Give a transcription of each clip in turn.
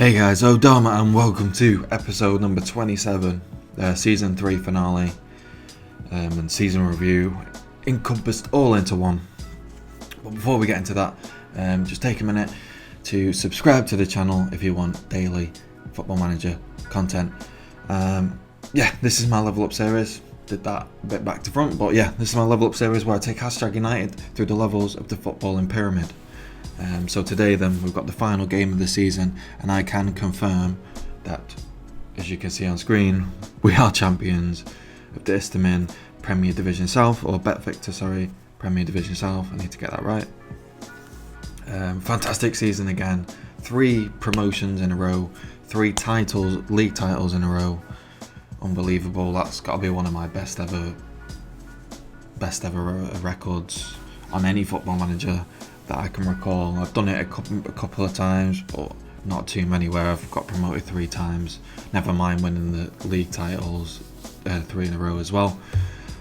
Hey guys, Odharma and welcome to episode number 27, season 3 finale and season review encompassed all into one. But before we get into that, just take a minute to subscribe to the channel if you want daily Football Manager content. This is my level up series. Did that a bit back to front, but yeah, this is my level up series where I take Hashtag United through the levels of the footballing pyramid. So today then we've got the final game of the season, and I can confirm that, as you can see on screen, we are champions of the Isthiman Premier Division South, or Premier Division South, I need to get that right. Fantastic season again, 3 promotions in a row, 3 titles, league titles in a row, unbelievable. That's got to be one of my best ever records on any Football Manager that I can recall. I've done it a couple of times, but not too many where I've got promoted 3 times, never mind winning the league titles 3 in a row as well.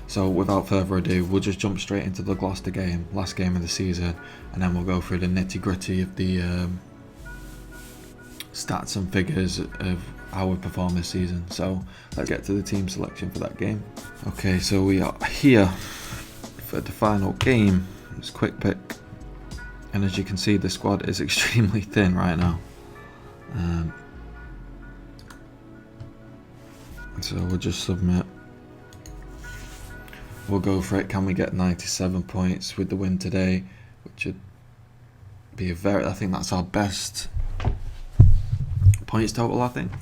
So without further ado, we'll just jump straight into the Gloucester game, last game of the season, and then we'll go through the nitty gritty of the stats and figures of how we performed this season. So let's get to the team selection for that game. Okay, so we are here for the final game. It's a quick pick. And as you can see, the squad is extremely thin right now. So we'll just submit. We'll go for it. Can we get 97 points with the win today? Which would be I think that's our best points total, I think.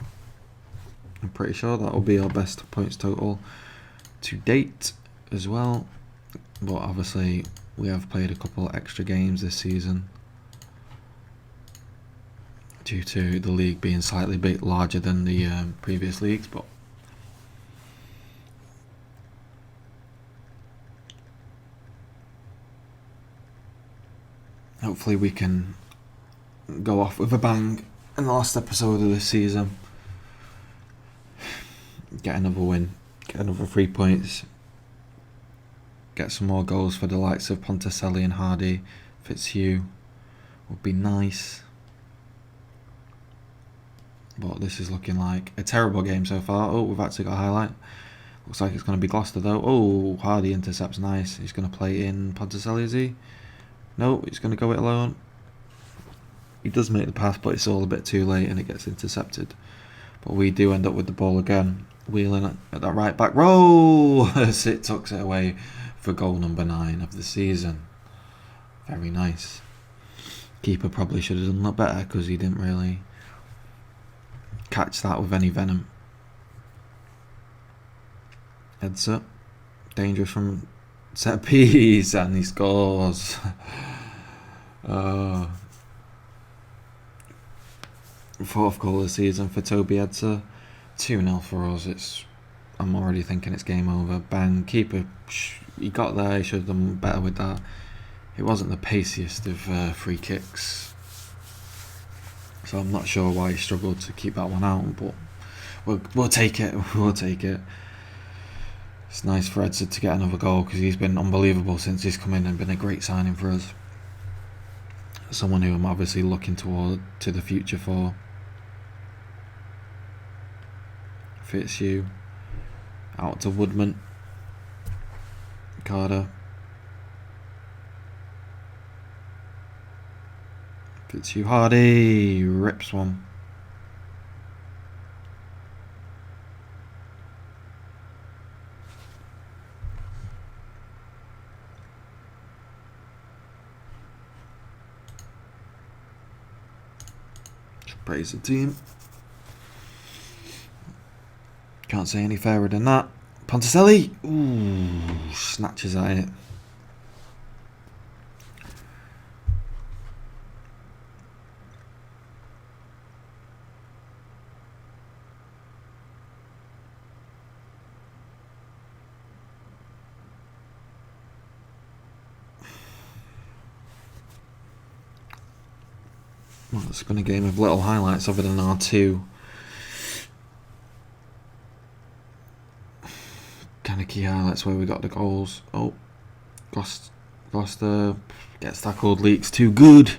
I'm pretty sure that will be our best points total to date as well. But obviously, we have played a couple of extra games this season due to the league being slightly bit larger than the previous leagues, but hopefully we can go off with a bang in the last episode of this season, get another win, get another 3 points, get some more goals for the likes of Ponticelli and Hardy. Fitzhugh would be nice. But this is looking like a terrible game so far. Oh, we've actually got a highlight. Looks like it's going to be Gloucester though. Oh, Hardy intercepts, nice. He's going to play in Ponticelli, is he? No, he's going to go it alone. He does make the pass, but it's all a bit too late and it gets intercepted. But we do end up with the ball again. Wheeling at that right back row as it tucks it away for goal number 9 of the season. Very nice. Keeper probably should have done that better because he didn't really catch that with any venom. Heads up. Dangerous from set piece, and he scores. Fourth goal of the season for Toby Edser. 2-0 for us. I'm already thinking it's game over. Bang. Keeper, he got there. He should have done better with that. It wasn't the paciest of free kicks, so I'm not sure why he struggled to keep that one out, but we'll take it. We'll take it. It's nice for Edson to get another goal because he's been unbelievable since he's come in and been a great signing for us. Someone who I'm obviously looking toward to the future for. Fitzhugh out to Woodman. Carter. Fitzhugh, Hardy rips one. Praise the team. Can't say any fairer than that. Ponticelli, ooh, snatches at it. Well, it's been a game of little highlights other than R2. Kind of key highlights where we got the goals. Oh, Gloucester gets tackled, leaks too good.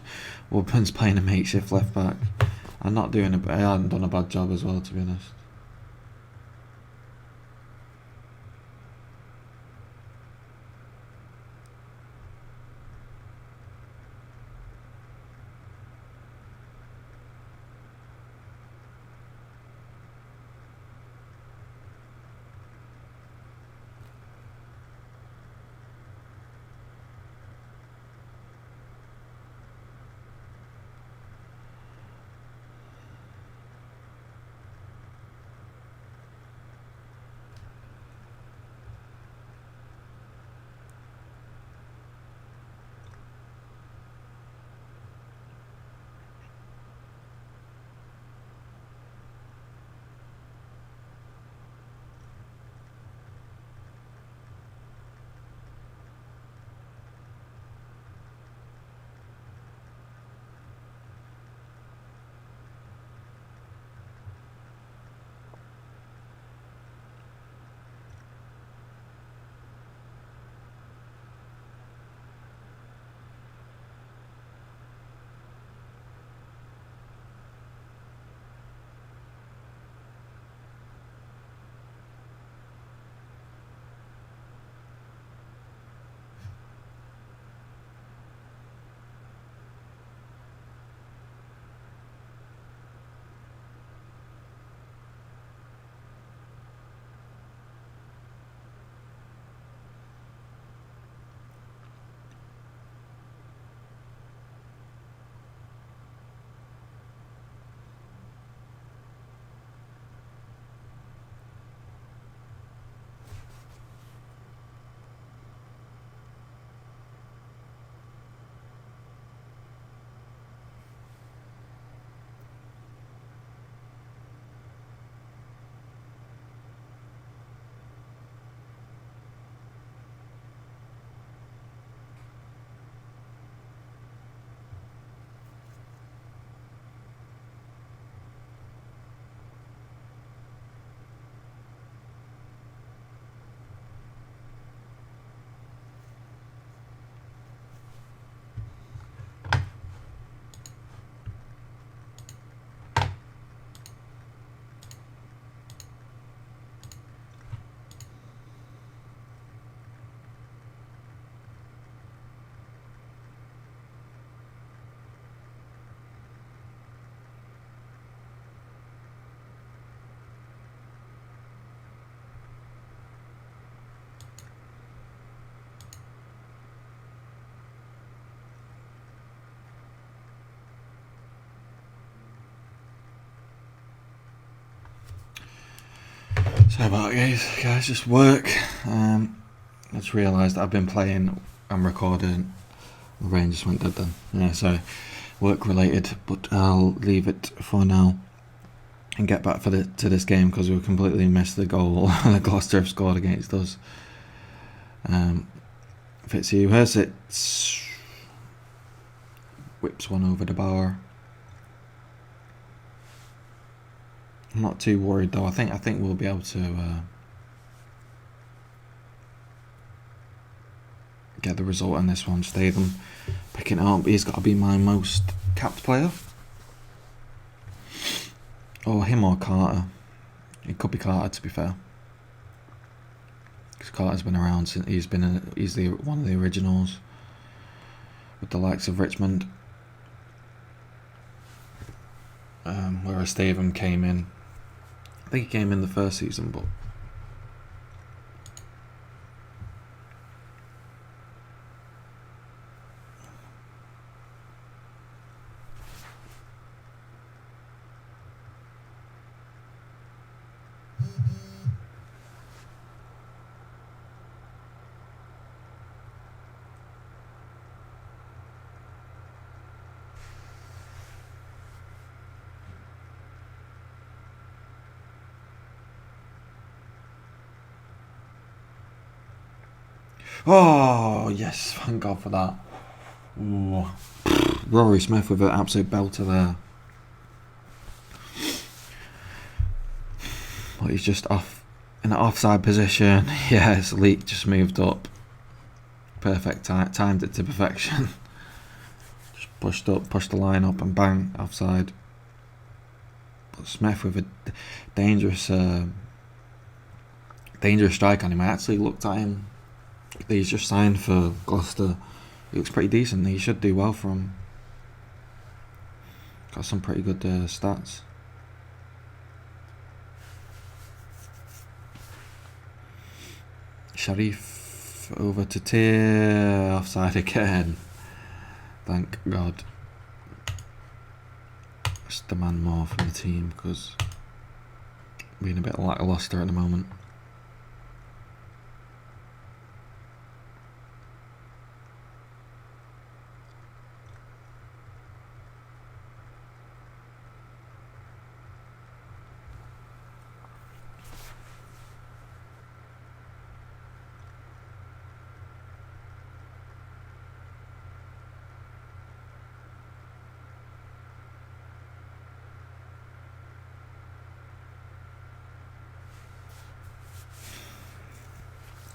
Woodman's playing a makeshift left back. I'm not doing I haven't done a bad job as well, to be honest. Sorry about it, guys, just work. I just realised I've been playing and recording. The rain just went dead then. Yeah, so work related, but I'll leave it for now and get back to this game because we completely missed the goal that Gloucester have scored against us. Fitzhugh whips one over the bar. I'm not too worried though. I think we'll be able to get the result on this one. Statham picking it up. He's got to be my most capped player. Or him or Carter. It could be Carter, to be fair. Because Carter's been around since he's one of the originals with the likes of Richmond. Whereas Statham came in. I think he came in the first season, but oh yes, thank God for that. Ooh. Rory Smith with an absolute belter there. But he's just off in an offside position. Yes, Leak just moved up. Perfect timed it to perfection. Just pushed the line up and bang, offside. Smith with a dangerous strike on him. I actually looked at him. He's just signed for Gloucester. He looks pretty decent. He should do well for him. Got some pretty good stats. Sharif over to Tier, offside again. Thank God. Just demand more from the team because being a bit lackluster at the moment.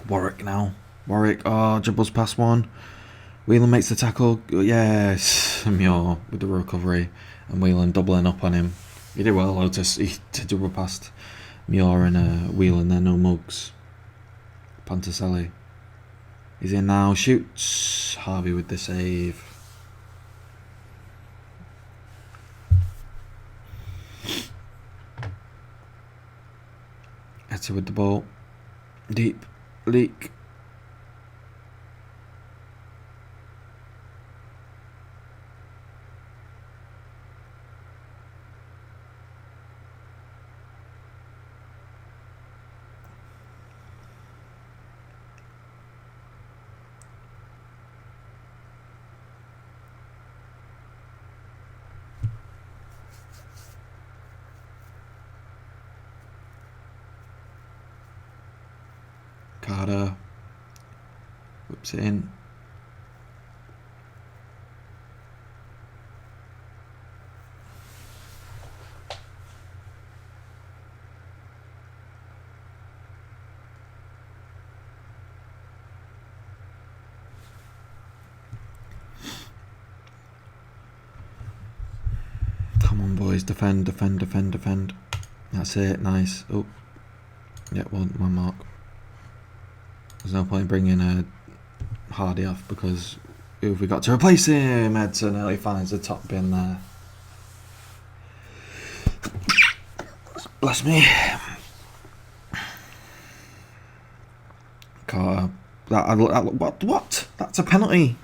Warwick now. Warwick, dribbles past one. Whelan makes the tackle. Yes, Muir with the recovery. And Whelan doubling up on him. He did well though to dribble past Muir and Whelan there, no mugs. Ponticelli. He's in now, shoots. Harvey with the save. Etta with the ball. Deep. Leak. Carter whips it in. Come on, boys, defend. That's it, nice. Oh, yeah, one mark. There's no point bringing Hardy off because who have we got to replace him? Edson early finds the top bin there. Bless me. Carter. What? That's a penalty.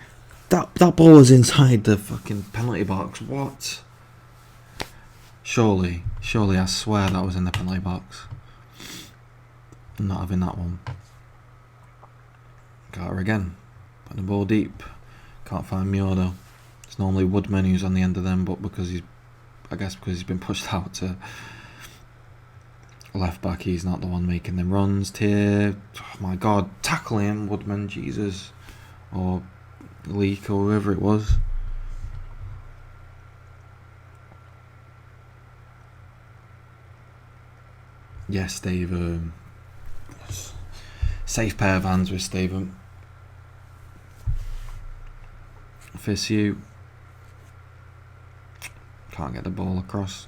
That ball was inside the fucking penalty box. What? Surely, I swear that was in the penalty box. I'm not having that one. Carter again, putting the ball deep. Can't find Muir though. It's normally Woodman who's on the end of them, but because he's been pushed out to left back, he's not the one making them runs. Tier, oh my God, tackle him, Woodman, Jesus, or Leak or whoever it was. Yes, Dave. Safe pair of hands with Stephen. Fissu can't get the ball across.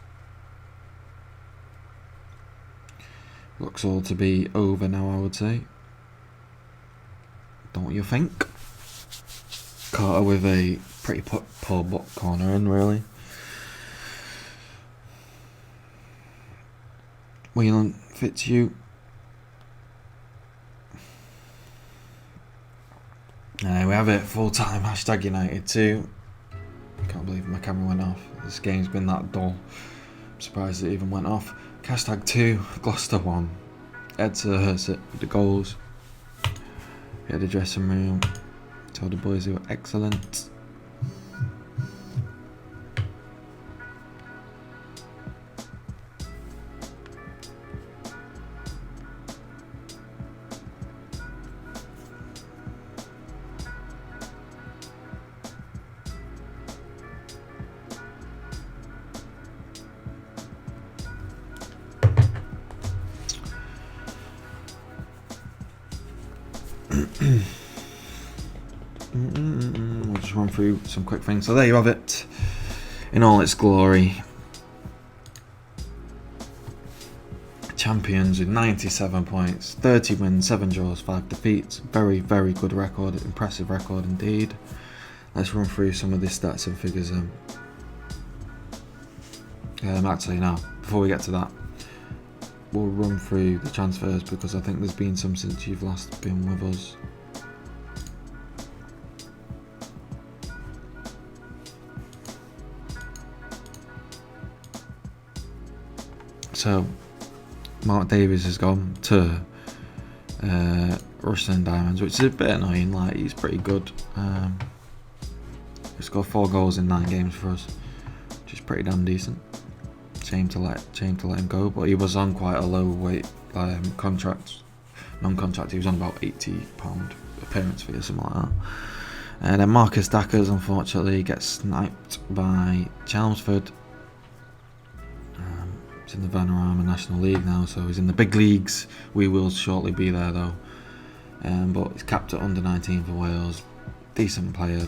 Looks all to be over now, I would say. Don't you think? Carter with a pretty poor butt corner in, really. Whelan, Fitzhugh. And we have it, full time, hashtag United 2. Can't believe my camera went off. This game's been that dull. I'm surprised it even went off. Hashtag 2, Gloucester 1. Edsa hurts it with the goals. We had the dressing room. Told the boys they were excellent. We'll just run through some quick things. So there you have it in all its glory. champions with 97 points, 30 wins, 7 draws, 5 defeats. Very, very good record, impressive record indeed. Let's run through some of the stats and figures. Actually, no, before we get to that, we'll run through the transfers because I think there's been some since you've last been with us. So, Mark Davies has gone to Rushden Diamonds, which is a bit annoying. Like, he's pretty good. He's scored 4 goals in 9 games for us, which is pretty damn decent. Shame to let him go, but he was on quite a low weight contract, non-contract. He was on about £80 appearance fee or something like that. And then Marcus Dackers unfortunately gets sniped by Chelmsford. He's in the Vanarama National League now, so he's in the big leagues. We will shortly be there though. But he's capped at under 19 for Wales. Decent player.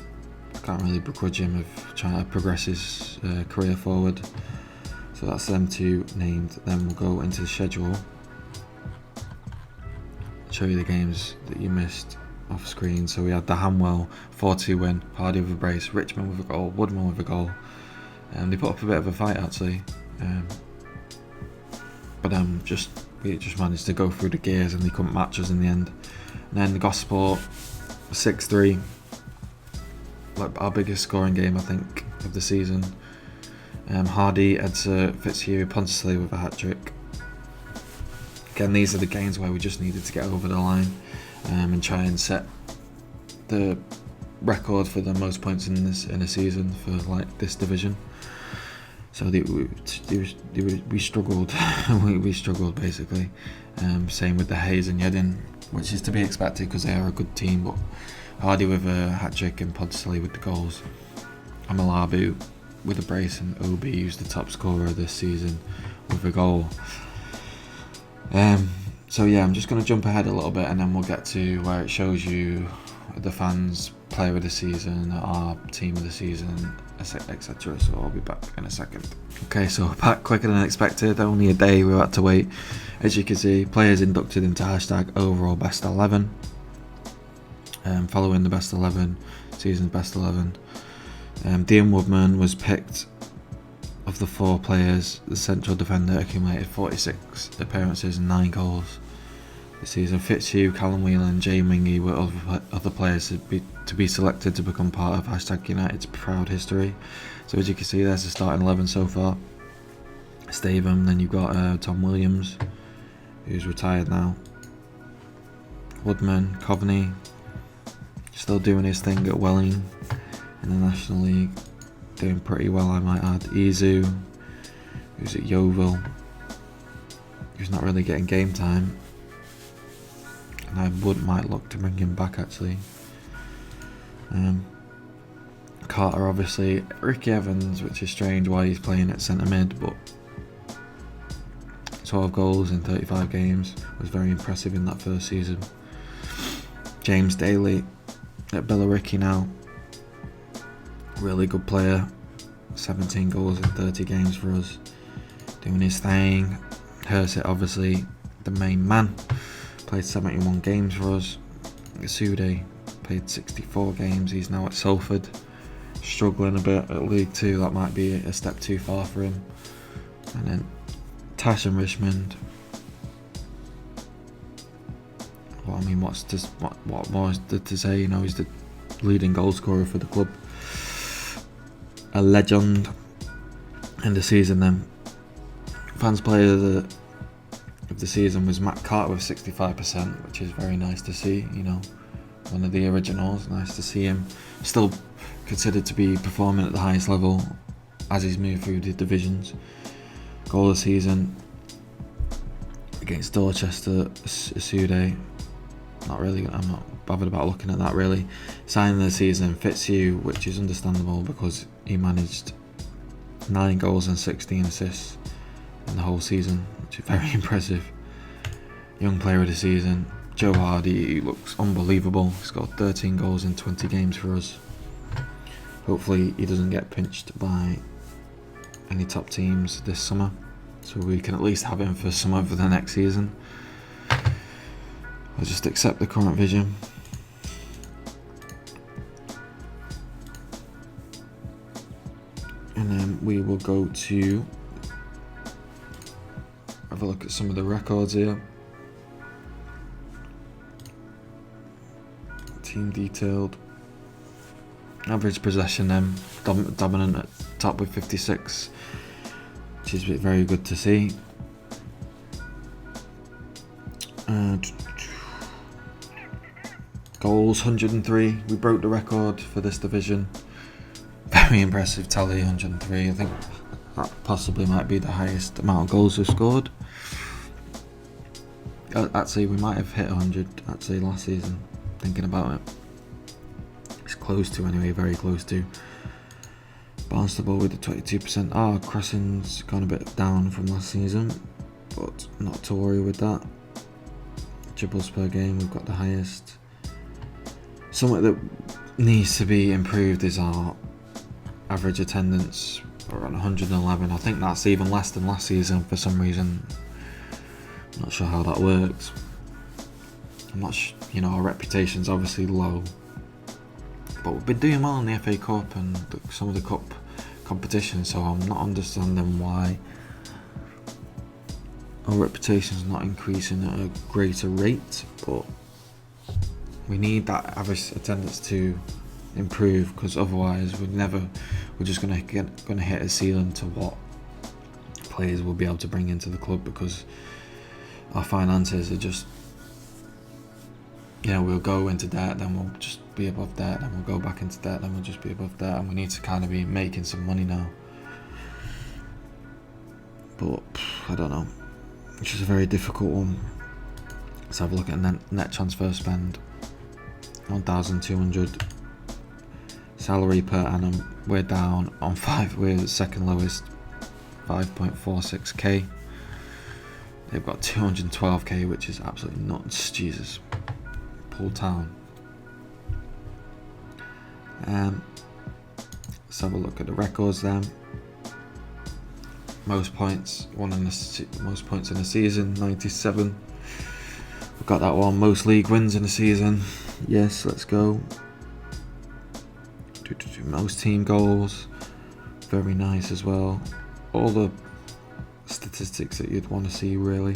Can't really begrudge him of trying to progress his career forward. So that's them two named. Then we'll go into the schedule. Show you the games that you missed off screen. So we had the Hanwell 4-2 win, Hardy with a brace, Richmond with a goal, Woodman with a goal. They put up a bit of a fight actually. But we just managed to go through the gears and they couldn't match us in the end. And then the Gosport 6-3. Like our biggest scoring game I think of the season. Hardy, Edser, Fitzhugh, Ponsley with a hat-trick. Again, these are the games where we just needed to get over the line and try and set the record for the most points in a season for like this division. So we struggled. we struggled basically. Same with the Hayes and Yedding, which is to be expected because they are a good team. But Hardy with a hat-trick and Podsley with the goals. Amalabu with a brace and OB, who's the top scorer this season, with a goal. So yeah, I'm just going to jump ahead a little bit and then we'll get to where it shows you the fans, player of the season, our team of the season, etc. So I'll be back in a second. Okay, so back quicker than expected. Only a day we had to wait. As you can see, players inducted into hashtag overall best 11. Following the best 11, season's best 11. Dean Woodman was picked. Of the 4 players, the central defender accumulated 46 appearances and 9 goals this season. Fitzhugh, Callum Whelan and Jay Mingy were other players to be selected to become part of hashtag United's proud history. So as you can see, there's the starting 11 so far. Stavum, then you've got Tom Williams, who's retired now. Woodman, Coveney, still doing his thing at Welling in the National League. Doing pretty well, I might add. Izu, who's at Yeovil, who's not really getting game time, and I might look to bring him back actually. Carter obviously, Ricky Evans, which is strange why he's playing at centre mid, but 12 goals in 35 games was very impressive in that first season. James Daly at Billericay now. Really good player, 17 goals in 30 games for us, doing his thing. Hersett obviously the main man, played 71 games for us. Yasude played 64 games, he's now at Salford, struggling a bit at League 2, that might be a step too far for him. And then Tash and Richmond. Well, I mean, what more is there to say? You know, he's the leading goal scorer for the club. A legend in the season then. Fans player of the season was Matt Carter with 65%, which is very nice to see, you know, one of the originals. Nice to see him still considered to be performing at the highest level as he's moved through the divisions. Goal of the season against Dorchester, Asude. I'm not bothered about looking at that really. Signing of the season, Fitzhugh, which is understandable because he managed 9 goals and 16 assists in the whole season, which is very impressive. Young player of the season, Joe Hardy, he looks unbelievable. He's got 13 goals in 20 games for us. Hopefully he doesn't get pinched by any top teams this summer. so we can at least have him for some of the next season. I'll just accept the current vision. And then we will go to have a look at some of the records here. Team detailed. Average possession then dominant at top with 56, which is very good to see. Goals 103. We broke the record for this division. Very impressive tally, 103. I think that possibly might be the highest amount of goals we've scored. Actually, we might have hit 100 actually last season, thinking about it. It's close to anyway, very close to. Bounced the ball with the 22%. Crossing's gone a bit down from last season, but not to worry with that. Dribbles per game, we've got the highest. Something that needs to be improved is our average attendance, around 111. I think that's even less than last season for some reason. Not sure how that works. I'm not our reputation's obviously low, but we've been doing well in the FA Cup and some of the cup competitions, so I'm not understanding why our reputation's not increasing at a greater rate. But we need that average attendance to improve, because otherwise we're just gonna hit a ceiling to what players will be able to bring into the club, because our finances are just, we'll go into debt, then we'll just be above debt, then we'll go back into debt, then we'll just be above debt, and we need to kind of be making some money now. But I don't know, it's just a very difficult one. Let's have a look at net transfer spend. 1,200. Salary per annum, we're down on 5. We're second lowest, 5.46k. They've got 212k, which is absolutely nuts. Jesus, Pool Town. Let's have a look at the records then. Most points, most points in a season, 97. We've got that one. Most league wins in a season. Yes, let's go. Most team goals, very nice as well. All the statistics that you'd want to see, really.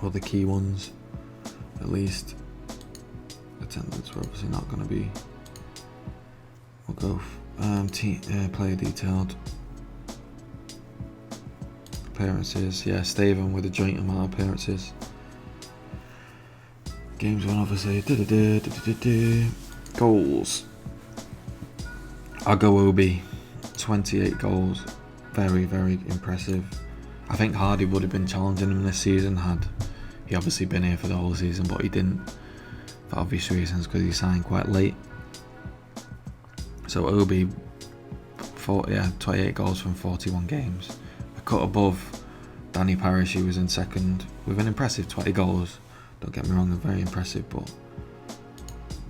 All the key ones, at least. Attendance, we're obviously not going to be. We'll go player detailed. Appearances, yeah, Stephen with a joint amount of appearances. Games won, obviously. Goals. I'll go Obi, 28 goals. Very, very impressive. I think Hardy would have been challenging him this season had he obviously been here for the whole season, but he didn't, for obvious reasons, because he signed quite late. So Obi, 28 goals from 41 games. A cut above Danny Parish, who was in second, with an impressive 20 goals. Don't get me wrong, they're very impressive, but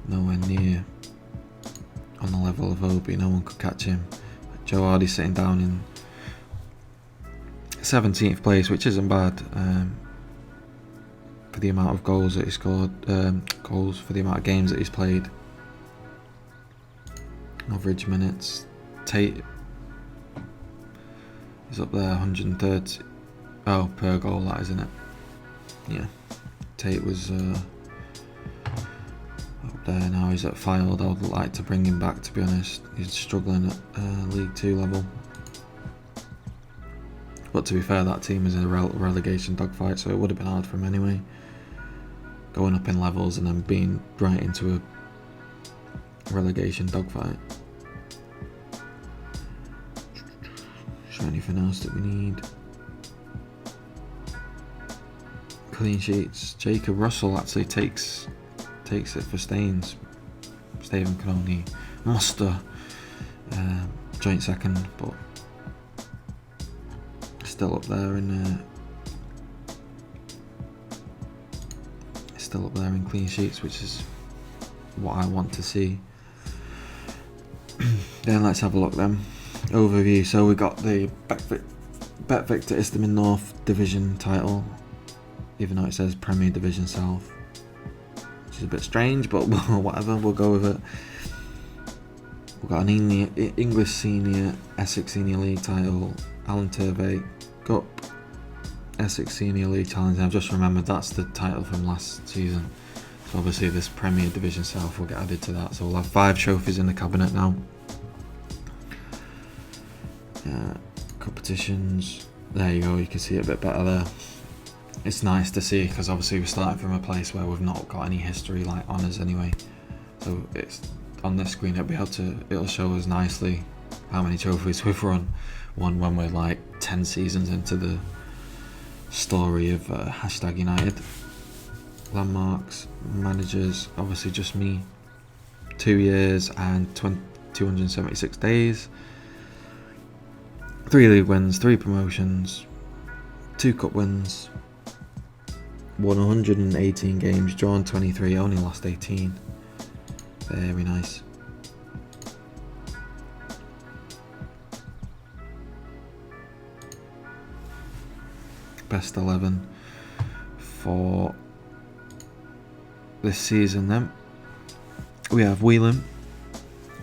nowhere near on the level of Obi. No one could catch him. Joe Hardy sitting down in 17th place, which isn't bad for the amount of goals that he scored, goals for the amount of games that he's played. Average minutes. Tate is up there, 130. Oh, per goal, that isn't it? Yeah. Tate was up there, now he's at Fylde. I would like to bring him back, to be honest. He's struggling at League 2 level. But to be fair, that team is in a relegation dogfight, so it would have been hard for him anyway. Going up in levels and then being right into a relegation dogfight. Is there anything else that we need? Clean sheets. Jacob Russell actually takes it for Staines. Stephen can only muster joint second, but still up there in clean sheets, which is what I want to see. Then let's have a look then. Overview. So we got the Bet Victor Isthiman North Division title, even though it says Premier Division South, which is a bit strange, but whatever, we'll go with it. We've got an English Senior Essex Senior League title, Alan Turvey Cup, Essex Senior League Challenge. I've just remembered that's the title from last season. So obviously this Premier Division South will get added to that. So we'll have 5 trophies in the cabinet now. Competitions, there you go, you can see it a bit better there. It's nice to see because obviously we're starting from a place where we've not got any history like honours anyway. So it's on this screen it'll show us nicely how many trophies we've won when we're like 10 seasons into the story of Hashtag United. Landmarks, managers, obviously just me. 2 years and 276 days. 3 league wins, 3 promotions, 2 cup wins, won 118 games, drawn 23, only lost 18. Very nice. Best 11 for this season then. We have Whelan,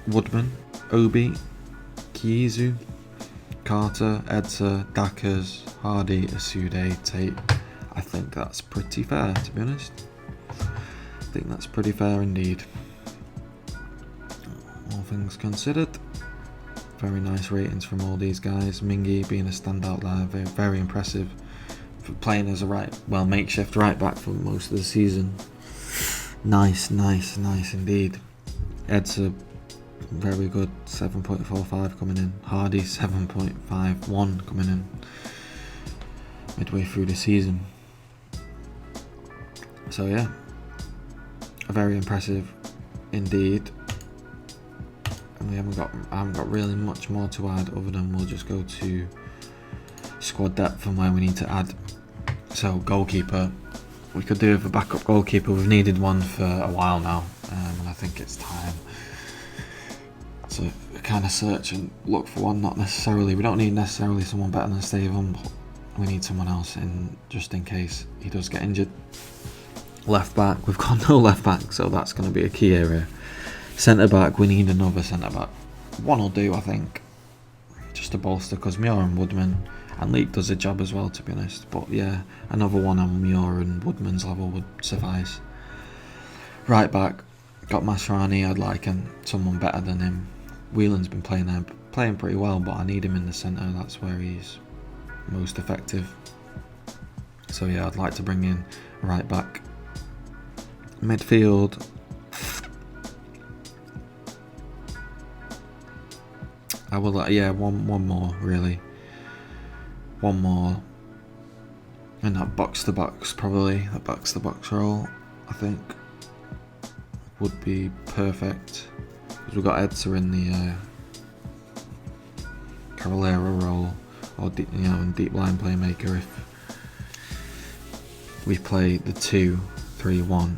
Woodman, Obi, Kizu, Carter, Edsa, Dackers, Hardy, Asude, Tate. I think that's pretty fair, to be honest. I think that's pretty fair indeed. All things considered. Very nice ratings from all these guys. Mingy being a standout there, very, very impressive. For playing as a makeshift right back for most of the season. Nice indeed. Edsa, very good, 7.45 coming in. Hardy, 7.51 coming in midway through the season. So yeah, very impressive indeed. And I haven't got really much more to add other than we'll just go to squad depth and where we need to add. So goalkeeper, we could do with a backup goalkeeper. We've needed one for a while now, and I think it's time to kind of search and look for one. We don't need necessarily someone better than Stavon, but we need someone else in just in case he does get injured. Left back, we've got no left back, so that's going to be a key area. Centre back, we need another centre back. One will do, I think, just to bolster, because Muir and Woodman and Leek does a job as well, to be honest. But yeah, another one on Muir and Woodman's level would suffice. Right back, got Masrani. I'd like someone better than him. Whelan's been playing pretty well, but I need him in the centre. That's where he's most effective. So yeah, I'd like to bring in right back. Midfield, I will one more really. One more. And that box to box, probably. That box to box role, I think, would be perfect. Because we've got Edsa in the Cavallero role, or deep line playmaker if we play the 2-3-1.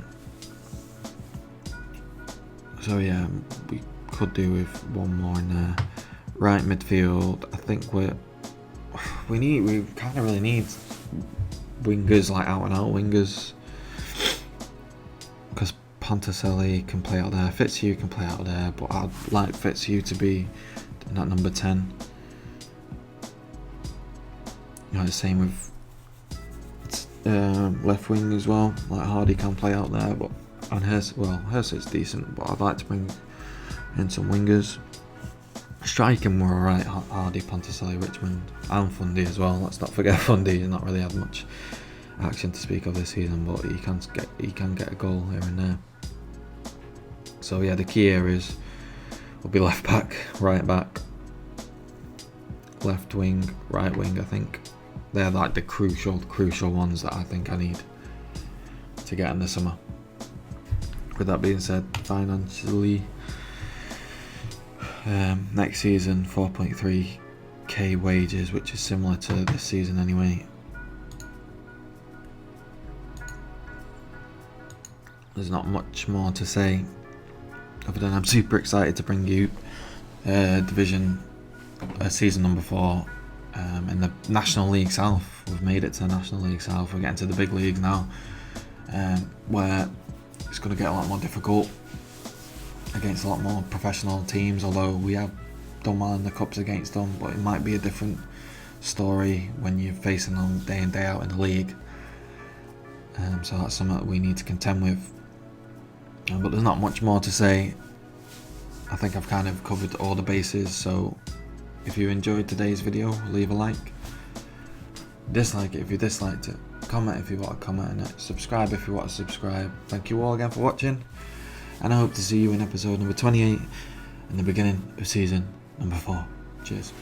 So yeah, we could do with one more in there. Right midfield, I think we kind of really need wingers, like out and out wingers, because Ponticelli can play out there, Fitzhugh can play out there, but I'd like Fitzhugh to be that number 10. The same with left wing as well, like Hardy can play out there, but and Hurst's decent, but I'd like to bring in some wingers. Striking were alright, Hardy, Ponticelli, Richmond, and Fundy as well. Let's not forget Fundy. He's not really had much action to speak of this season, but he can get a goal here and there. So yeah, the key areas will be left back, right back, left wing, right wing. I think they're like the crucial ones that I think I need to get in the summer. With that being said, financially, next season 4.3k wages, which is similar to this season anyway. There's not much more to say other than I'm super excited to bring you season number 4 in the National League South. We've made it to the National League South. We're getting to the big leagues now, where it's going to get a lot more difficult against a lot more professional teams, although we have done well in the Cups against them, but it might be a different story when you're facing them day in, day out in the league. So that's something that we need to contend with. But there's not much more to say. I think I've kind of covered all the bases, so if you enjoyed today's video, leave a like. Dislike it if you disliked it. Comment if you want to comment on it. Subscribe if you want to subscribe. Thank you all again for watching, and I hope to see you in episode number 28 in the beginning of season number 4. Cheers.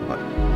Bye-bye.